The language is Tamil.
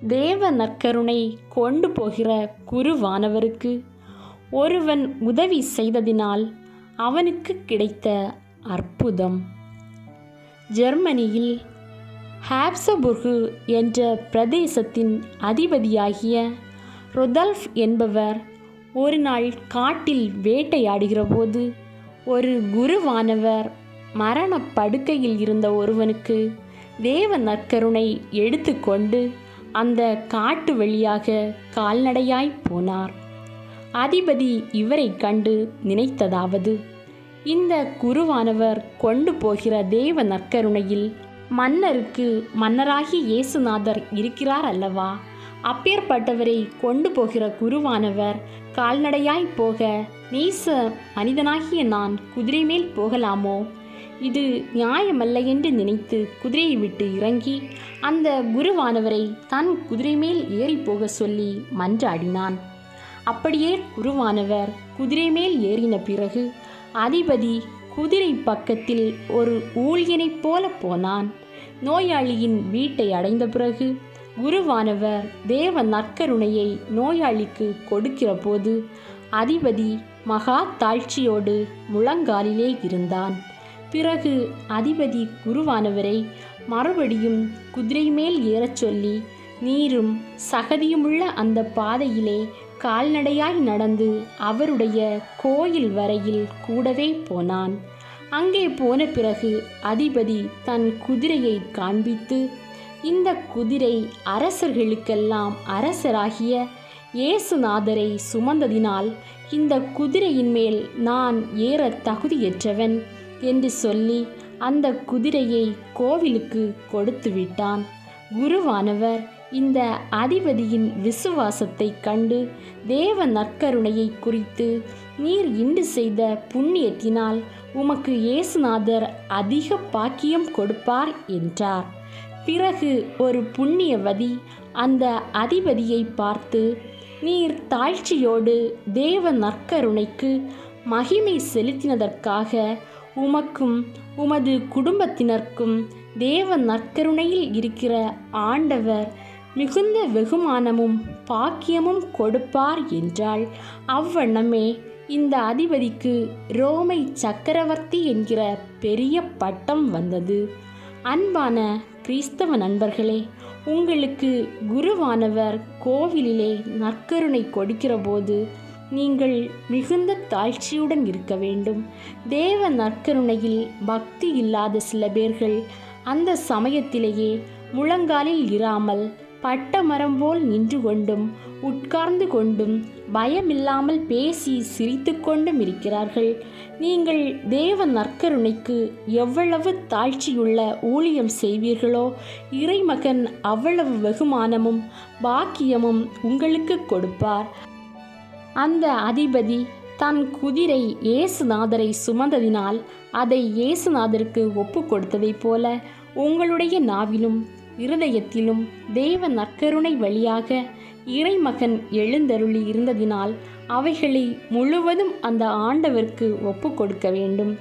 தேவ நற்கருணை கொண்டு போகிற குருவானவருக்கு ஒருவன் உதவி செய்ததினால் அவனுக்கு கிடைத்த அற்புதம். ஜெர்மனியில் ஹாப்சபுர்கு என்ற பிரதேசத்தின் அதிபதியாகிய ருதல்ஃப் என்பவர் ஒரு நாள் காட்டில் வேட்டையாடுகிற போது ஒரு குருவானவர் மரணப்படுக்கையில் இருந்த ஒருவனுக்கு தேவ நற்கருணை எடுத்துக்கொண்டு அந்த காட்டு வழியாக கால்நடையாய் போனார். அதிபதி இவரை கண்டு நினைத்ததாவது, இந்த குருவானவர் கொண்டு போகிற தேவ நற்கருணையில் மன்னருக்கு மன்னராகிய இயேசுநாதர் இருக்கிறார் அல்லவா? அப்பேற்பட்டவரை கொண்டு போகிற குருவானவர் கால்நடையாய் போக நீச மனிதனாகிய நான் குதிரை மேல் போகலாமோ? இது நியாயமல்ல என்று நினைத்து குதிரையை விட்டு இறங்கி அந்த குருவானவரை தன் குதிரை மேல் ஏறி போக சொல்லி மன்றாடினான். அப்படியே குருவானவர் குதிரை மேல் ஏறின பிறகு அதிபதி குதிரை பக்கத்தில் ஒரு ஊழியனைப் போல போனான். நோயாளியின் வீட்டை அடைந்த பிறகு குருவானவர் தேவ நற்கருணையை நோயாளிக்கு கொடுக்கிற போது அதிபதி மகா தாழ்ச்சியோடு முழங்காலிலே இருந்தான். பிறகு அதிபதி குருவானவரை மறுபடியும் குதிரை மேல் ஏறச் சொல்லி நீரும் சகதியுமுள்ள அந்த பாதையிலே கால்நடையாய் நடந்து அவருடைய கோயில் வரையில் கூடவே போனான். அங்கே போன பிறகு அதிபதி தன் குதிரையை காண்பித்து, இந்த குதிரை அரசர்களுக்கெல்லாம் அரசராகிய இயேசுநாதரை சுமந்ததினால் இந்த குதிரையின் மேல் நான் ஏற தகுதியற்றவன் என்று சொல்லி அந்த குதிரையை கோவிலுக்கு கொடுத்து விட்டான். குருவானவர் இந்த அதிபதியின் விசுவாசத்தை கண்டு தேவ நற்கருணையை குறித்து, நீர் இன்று செய்த புண்ணியத்தினால் உமக்கு இயேசுநாதர் அதிக பாக்கியம் கொடுப்பார் என்றார். பிறகு ஒரு புண்ணியவதி அந்த அதிபதியை பார்த்து, நீர் தாழ்ச்சியோடு தேவ நற்கருணைக்கு மகிமை செலுத்தினதற்காக உமக்கும் உமது குடும்பத்தினருக்கும் தேவ நற்கருணையில் இருக்கிற ஆண்டவர் மிகுந்த வெகுமானமும் பாக்கியமும் கொடுப்பார் என்றாள். அவ்வண்ணமே இந்த அதிபதிக்கு ரோமை சக்கரவர்த்தி என்கிற பெரிய பட்டம் வந்தது. அன்பான கிறிஸ்தவ நண்பர்களே, உங்களுக்கு குருவானவர் கோவிலிலே நற்கருணை கொடுக்கிற போது நீங்கள் மிகுந்த தாழ்ச்சியுடன் இருக்க வேண்டும். தேவ நற்கருணையில் பக்தி இல்லாத சில பேர்கள் அந்த சமயத்திலேயே முழங்காலில் இராமல் பட்டமரம் போல் நின்று கொண்டும் உட்கார்ந்து கொண்டும் பயமில்லாமல் பேசி சிரித்து கொண்டும் இருக்கிறார்கள். நீங்கள் தேவ நற்கருணைக்கு எவ்வளவு தாழ்ச்சியுள்ள ஊழியம் செய்வீர்களோ இறைமகன் அவ்வளவு வெகுமானமும் பாக்கியமும் உங்களுக்கு கொடுப்பார். அந்த அதிபதி தன் குதிரை இயேசுநாதரை சுமந்ததினால் அதை இயேசுநாதருக்கு ஒப்பு கொடுத்ததைப் போல உங்களுடைய நாவிலும் இருதயத்திலும் தேவ நற்கருணை வழியாக இறைமகன் எழுந்தருளி இருந்ததினால் அவைகளை முழுவதும் அந்த ஆண்டவருக்கு ஒப்பு கொடுக்க வேண்டும்.